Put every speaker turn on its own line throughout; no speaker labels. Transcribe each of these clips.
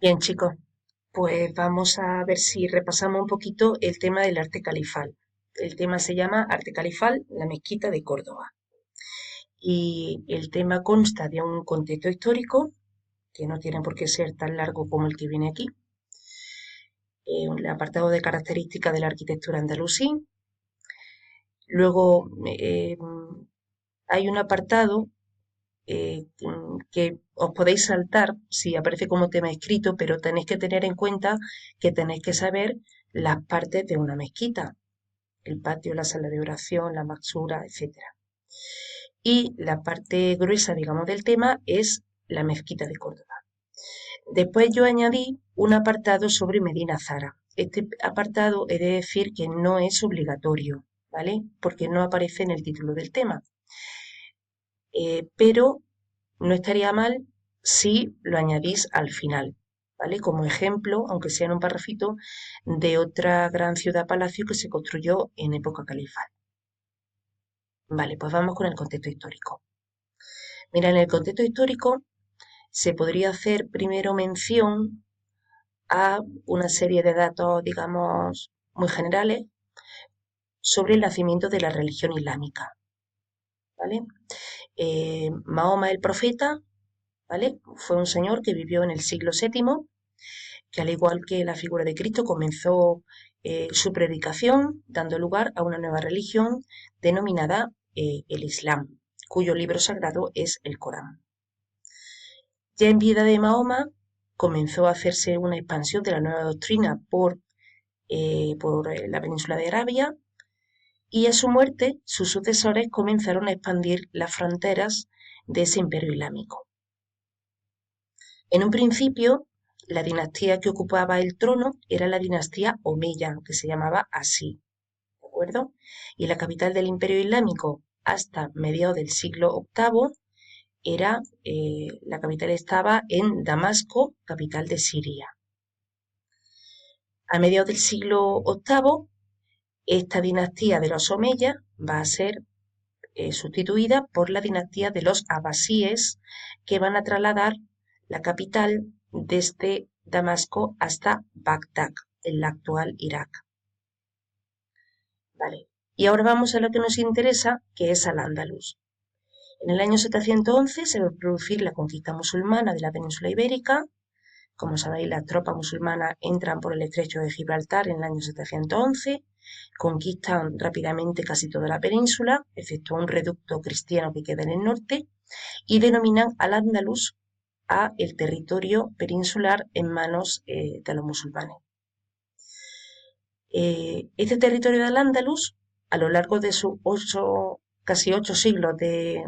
Bien, chicos, pues vamos a ver si repasamos un poquito el tema del arte califal. El tema se llama Arte Califal, la mezquita de Córdoba. Y el tema consta de un contexto histórico, que no tiene por qué ser tan largo como el que viene aquí, un apartado de características de la arquitectura andalusí. Luego hay un apartado que os podéis saltar si aparece como tema escrito, pero tenéis que tener en cuenta que tenéis que saber las partes de una mezquita, el patio, la sala de oración, la maxura, etcétera. Y la parte gruesa, digamos, del tema es la mezquita de Córdoba. Después yo añadí un apartado sobre Medina Zara. Este apartado he de decir que no es obligatorio, ¿vale? Porque no aparece en el título del tema. Pero no estaría mal si lo añadís al final, ¿vale? Como ejemplo, aunque sea en un parrafito, de otra gran ciudad-palacio que se construyó en época califal. Vale, pues vamos con el contexto histórico. Mira, en el contexto histórico se podría hacer primero mención a una serie de datos, digamos, muy generales sobre el nacimiento de la religión islámica, ¿vale? Mahoma el profeta, ¿vale? Fue un señor que vivió en el siglo VII, que al igual que la figura de Cristo comenzó su predicación dando lugar a una nueva religión denominada el Islam, cuyo libro sagrado es el Corán. Ya en vida de Mahoma comenzó a hacerse una expansión de la nueva doctrina por la península de Arabia, y a su muerte sus sucesores comenzaron a expandir las fronteras de ese imperio islámico. En un principio, la dinastía que ocupaba el trono era la dinastía Omeya, que se llamaba así, ¿de acuerdo? Y la capital del imperio islámico hasta mediados del siglo VIII la capital estaba en Damasco, capital de Siria. A mediados del siglo VIII, esta dinastía de los Omeya va a ser sustituida por la dinastía de los Abbasíes, que van a trasladar la capital desde Damasco hasta Bagdad, en la actual Irak. Vale. Y ahora vamos a lo que nos interesa, que es Al-Ándalus. En el año 711 se va a producir la conquista musulmana de la península ibérica. Como sabéis, las tropas musulmanas entran por el estrecho de Gibraltar en el año 711, conquistan rápidamente casi toda la península, excepto un reducto cristiano que queda en el norte, y denominan al-Ándalus a el territorio peninsular en manos de los musulmanes. Este territorio del Al-Ándalus, a lo largo de sus casi 8 siglos de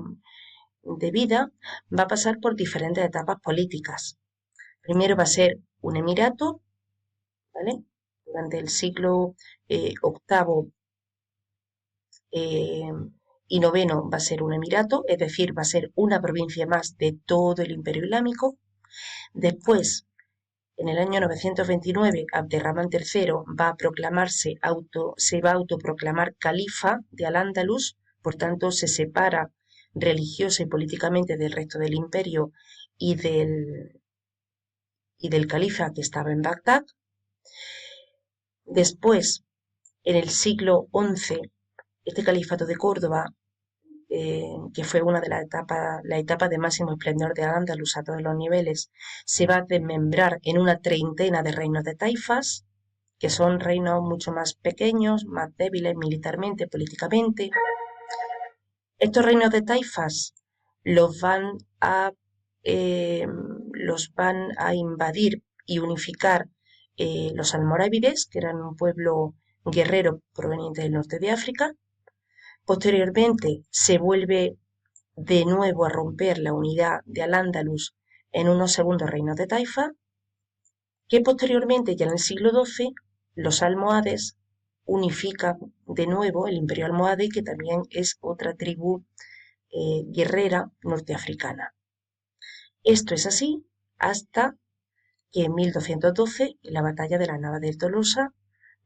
vida, va a pasar por diferentes etapas políticas. Primero va a ser un emirato, ¿vale? Durante el siglo VIII y IX va a ser un emirato, es decir, va a ser una provincia más de todo el imperio islámico. Después, en el año 929, Abderramán III va a se va a autoproclamar califa de Al-Ándalus, por tanto se separa religiosa y políticamente del resto del imperio y del califa que estaba en Bagdad. Después, en el siglo XI, este califato de Córdoba, que fue una de la etapa de máximo esplendor de Al-Ándalus a todos los niveles, se va a desmembrar en una treintena de reinos de taifas, que son reinos mucho más pequeños, más débiles militarmente, políticamente. Estos reinos de taifas los van a, los van a invadir y unificar los almorávides, que eran un pueblo guerrero proveniente del norte de África. Posteriormente se vuelve de nuevo a romper la unidad de Al-Ándalus en unos segundos reinos de Taifa, que posteriormente, ya en el siglo XII, los almohades unifican de nuevo el imperio almohade, que también es otra tribu guerrera norteafricana. Esto es así hasta que en 1212, en la batalla de la Nava de Tolosa,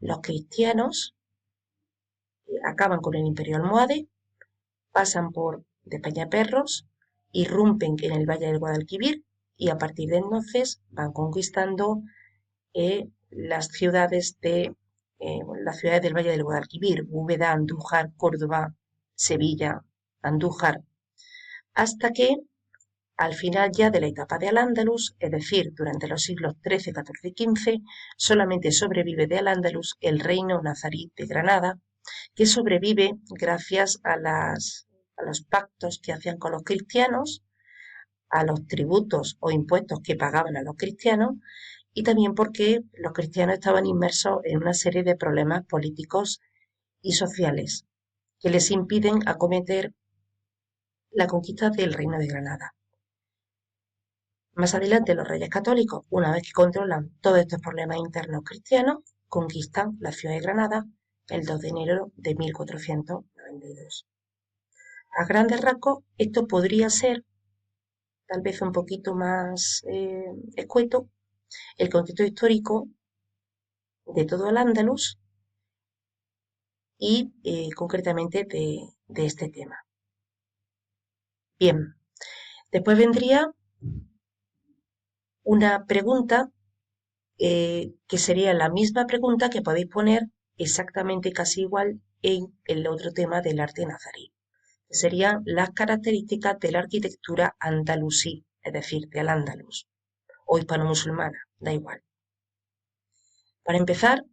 los cristianos acaban con el imperio almohade, pasan por de Peñaperros, irrumpen en el valle del Guadalquivir y a partir de entonces van conquistando las ciudades del Valle del Guadalquivir, Úbeda, Andújar, Córdoba, Sevilla, Andújar, hasta que al final ya de la etapa de Al-Ándalus, es decir, durante los siglos XIII, XIV y XV, solamente sobrevive de Al-Ándalus el reino nazarí de Granada, que sobrevive gracias a los pactos que hacían con los cristianos, a los tributos o impuestos que pagaban a los cristianos y también porque los cristianos estaban inmersos en una serie de problemas políticos y sociales que les impiden acometer la conquista del reino de Granada. Más adelante los reyes católicos, una vez que controlan todos estos problemas internos cristianos, conquistan la ciudad de Granada el 2 de enero de 1492. A grandes rasgos, esto podría ser, tal vez un poquito más escueto, el contexto histórico de todo Al-Ándalus y concretamente de este tema. Bien, después vendría una pregunta que sería la misma pregunta que podéis poner exactamente casi igual en el otro tema del arte nazarí. Serían las características de la arquitectura andalusí, es decir, de Al-Ándalus, o hispano-musulmana, da igual. Para empezar,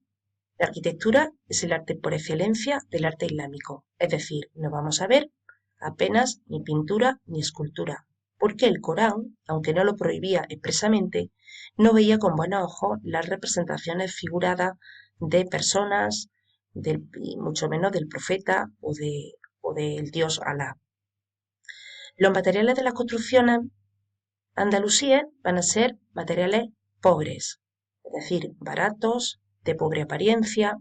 la arquitectura es el arte por excelencia del arte islámico, es decir, no vamos a ver apenas ni pintura ni escultura, porque el Corán, aunque no lo prohibía expresamente, no veía con buenos ojos las representaciones figuradas de personas, y mucho menos del profeta o del dios Alá. Los materiales de las construcciones andalusíes van a ser materiales pobres, es decir, baratos, de pobre apariencia,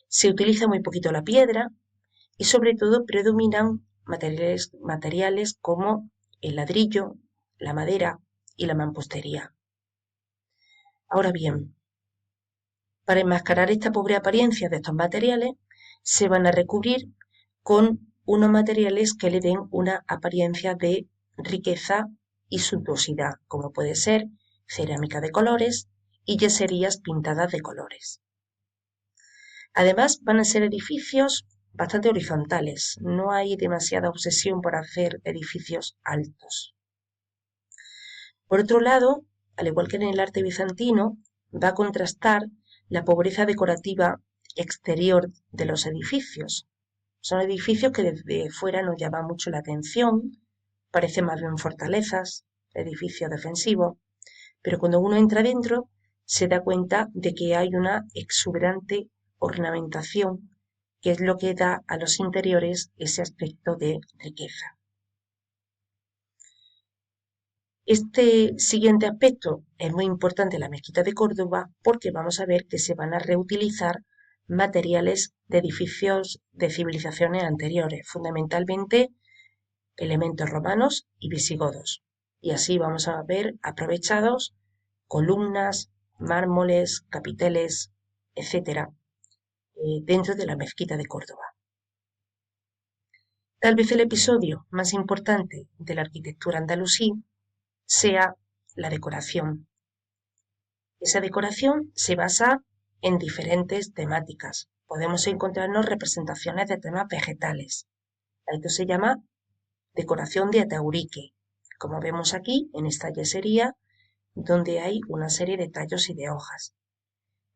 se utiliza muy poquito la piedra y sobre todo predominan materiales como el ladrillo, la madera y la mampostería. Ahora bien, para enmascarar esta pobre apariencia de estos materiales, se van a recubrir con unos materiales que le den una apariencia de riqueza y suntuosidad, como puede ser cerámica de colores y yeserías pintadas de colores. Además, van a ser edificios bastante horizontales, no hay demasiada obsesión por hacer edificios altos. Por otro lado, al igual que en el arte bizantino, va a contrastar la pobreza decorativa exterior de los edificios. Son edificios que desde fuera nos llaman mucho la atención, parecen más bien fortalezas, edificios defensivos, pero cuando uno entra dentro se da cuenta de que hay una exuberante ornamentación, que es lo que da a los interiores ese aspecto de riqueza. Este siguiente aspecto es muy importante en la mezquita de Córdoba porque vamos a ver que se van a reutilizar materiales de edificios de civilizaciones anteriores, fundamentalmente elementos romanos y visigodos. Y así vamos a ver aprovechados columnas, mármoles, capiteles, etcétera, dentro de la mezquita de Córdoba. Tal vez el episodio más importante de la arquitectura andalusí sea la decoración. Esa decoración se basa en diferentes temáticas. Podemos encontrarnos representaciones de temas vegetales. Esto se llama decoración de ataurique, como vemos aquí en esta yesería, donde hay una serie de tallos y de hojas.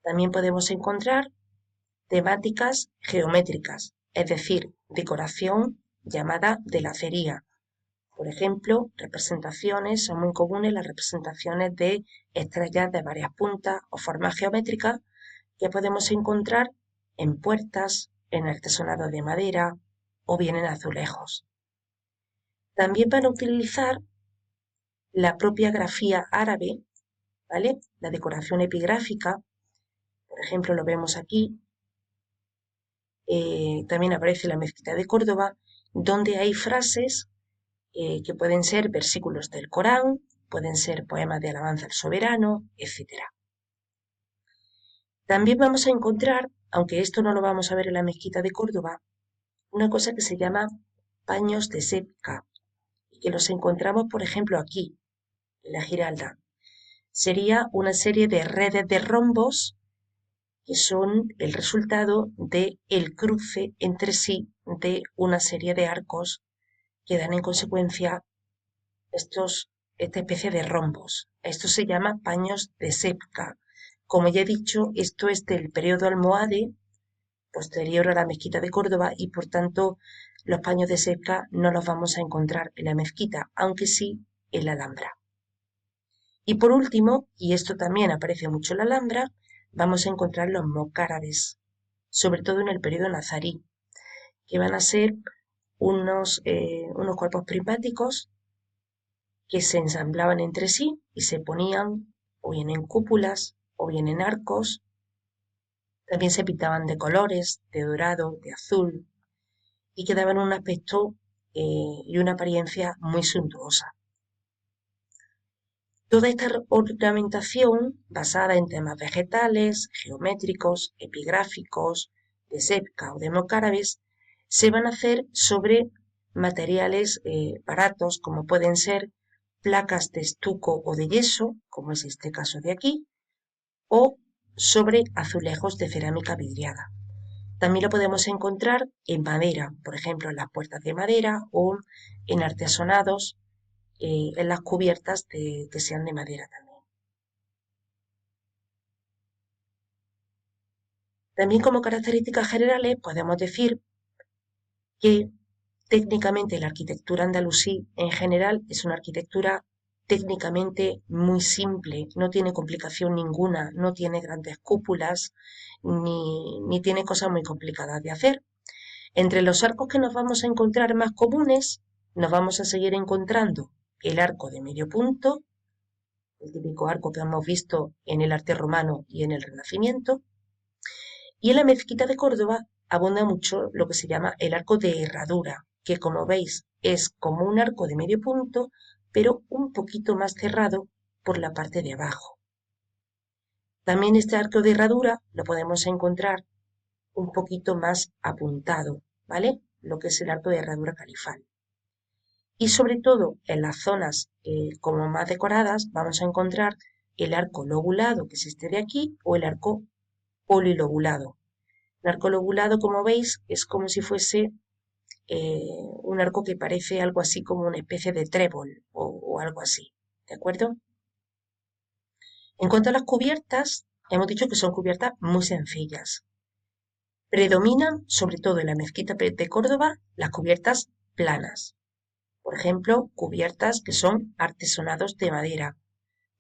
También podemos encontrar temáticas geométricas, es decir, decoración llamada de lacería. Por ejemplo, son muy comunes las representaciones de estrellas de varias puntas o formas geométricas que podemos encontrar en puertas, en artesonado de madera o bien en azulejos. También van a utilizar la propia grafía árabe, ¿vale? La decoración epigráfica, por ejemplo, lo vemos aquí. También aparece la mezquita de Córdoba, donde hay frases que pueden ser versículos del Corán, pueden ser poemas de alabanza al soberano, etc. También vamos a encontrar, aunque esto no lo vamos a ver en la mezquita de Córdoba, una cosa que se llama paños de sebca, y que los encontramos, por ejemplo, aquí, la Giralda. Sería una serie de redes de rombos que son el resultado del cruce entre sí de una serie de arcos que dan en consecuencia esta especie de rombos. Esto se llama paños de Sepka. Como ya he dicho, esto es del periodo almohade, posterior a la mezquita de Córdoba, y por tanto los paños de Sepka no los vamos a encontrar en la mezquita, aunque sí en la Alhambra. Y por último, y esto también aparece mucho en la Alhambra, vamos a encontrar los mocárabes, sobre todo en el periodo nazarí, que van a ser unos cuerpos prismáticos que se ensamblaban entre sí y se ponían o bien en cúpulas o bien en arcos. También se pintaban de colores, de dorado, de azul, y que daban un aspecto y una apariencia muy suntuosa. Toda esta ornamentación, basada en temas vegetales, geométricos, epigráficos, de sepka o de mocárabes, se van a hacer sobre materiales baratos, como pueden ser placas de estuco o de yeso, como es este caso de aquí, o sobre azulejos de cerámica vidriada. También lo podemos encontrar en madera, por ejemplo, en las puertas de madera o en artesonados, en las cubiertas que sean de madera también. También como características generales podemos decir que técnicamente la arquitectura andalusí en general es una arquitectura técnicamente muy simple, no tiene complicación ninguna, no tiene grandes cúpulas ni tiene cosas muy complicadas de hacer. Entre los arcos que nos vamos a encontrar más comunes, nos vamos a seguir encontrando el arco de medio punto, el típico arco que hemos visto en el arte romano y en el Renacimiento, y en la mezquita de Córdoba abunda mucho lo que se llama el arco de herradura, que como veis es como un arco de medio punto, pero un poquito más cerrado por la parte de abajo. También este arco de herradura lo podemos encontrar un poquito más apuntado, ¿vale? Lo que es el arco de herradura califal. Y sobre todo en las zonas como más decoradas vamos a encontrar el arco lobulado, que es este de aquí, o el arco polilobulado. El arco lobulado, como veis, es como si fuese un arco que parece algo así como una especie de trébol o algo así, ¿de acuerdo? En cuanto a las cubiertas, hemos dicho que son cubiertas muy sencillas. Predominan, sobre todo en la mezquita de Córdoba, las cubiertas planas. Por ejemplo, cubiertas que son artesonados de madera,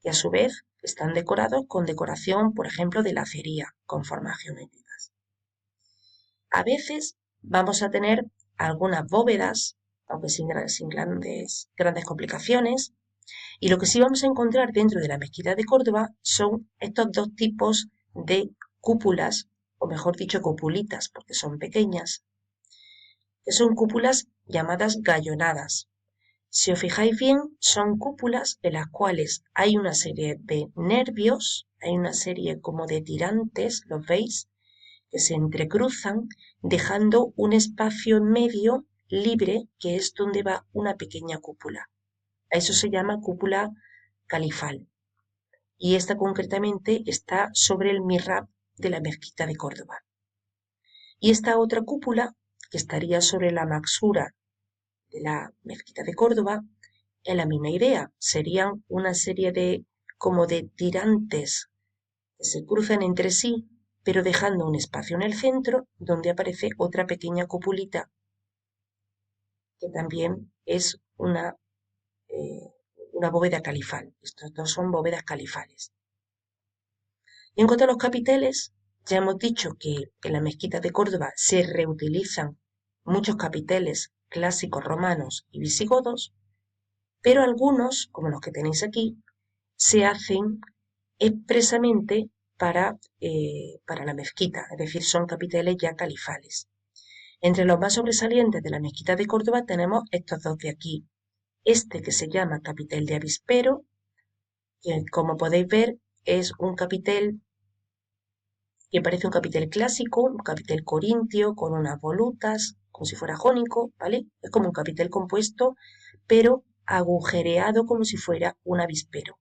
que a su vez están decorados con decoración, por ejemplo, de lacería, con formas geométricas. A veces vamos a tener algunas bóvedas, aunque sin grandes complicaciones, y lo que sí vamos a encontrar dentro de la mezquita de Córdoba son estos dos tipos de cúpulas, o mejor dicho, cupulitas, porque son pequeñas, que son cúpulas llamadas gallonadas. Si os fijáis bien, son cúpulas en las cuales hay una serie de nervios, hay una serie como de tirantes, ¿los veis? Que se entrecruzan, dejando un espacio en medio libre, que es donde va una pequeña cúpula. A eso se llama cúpula califal. Y esta concretamente está sobre el mihrab de la mezquita de Córdoba. Y esta otra cúpula, que estaría sobre la maxura de la mezquita de Córdoba, es la misma idea. Serían una serie de como de tirantes que se cruzan entre sí, pero dejando un espacio en el centro donde aparece otra pequeña cupulita que también es una bóveda califal. Estos dos son bóvedas califales. Y en cuanto a los capiteles, ya hemos dicho que en la mezquita de Córdoba se reutilizan muchos capiteles clásicos romanos y visigodos, pero algunos, como los que tenéis aquí, se hacen expresamente para la mezquita, es decir, son capiteles ya califales. Entre los más sobresalientes de la mezquita de Córdoba tenemos estos dos de aquí. Este que se llama capitel de avispero, que como podéis ver es un capitel que parece un capitel clásico, un capitel corintio con unas volutas, como si fuera jónico, ¿vale? Es como un capitel compuesto, pero agujereado como si fuera un avispero.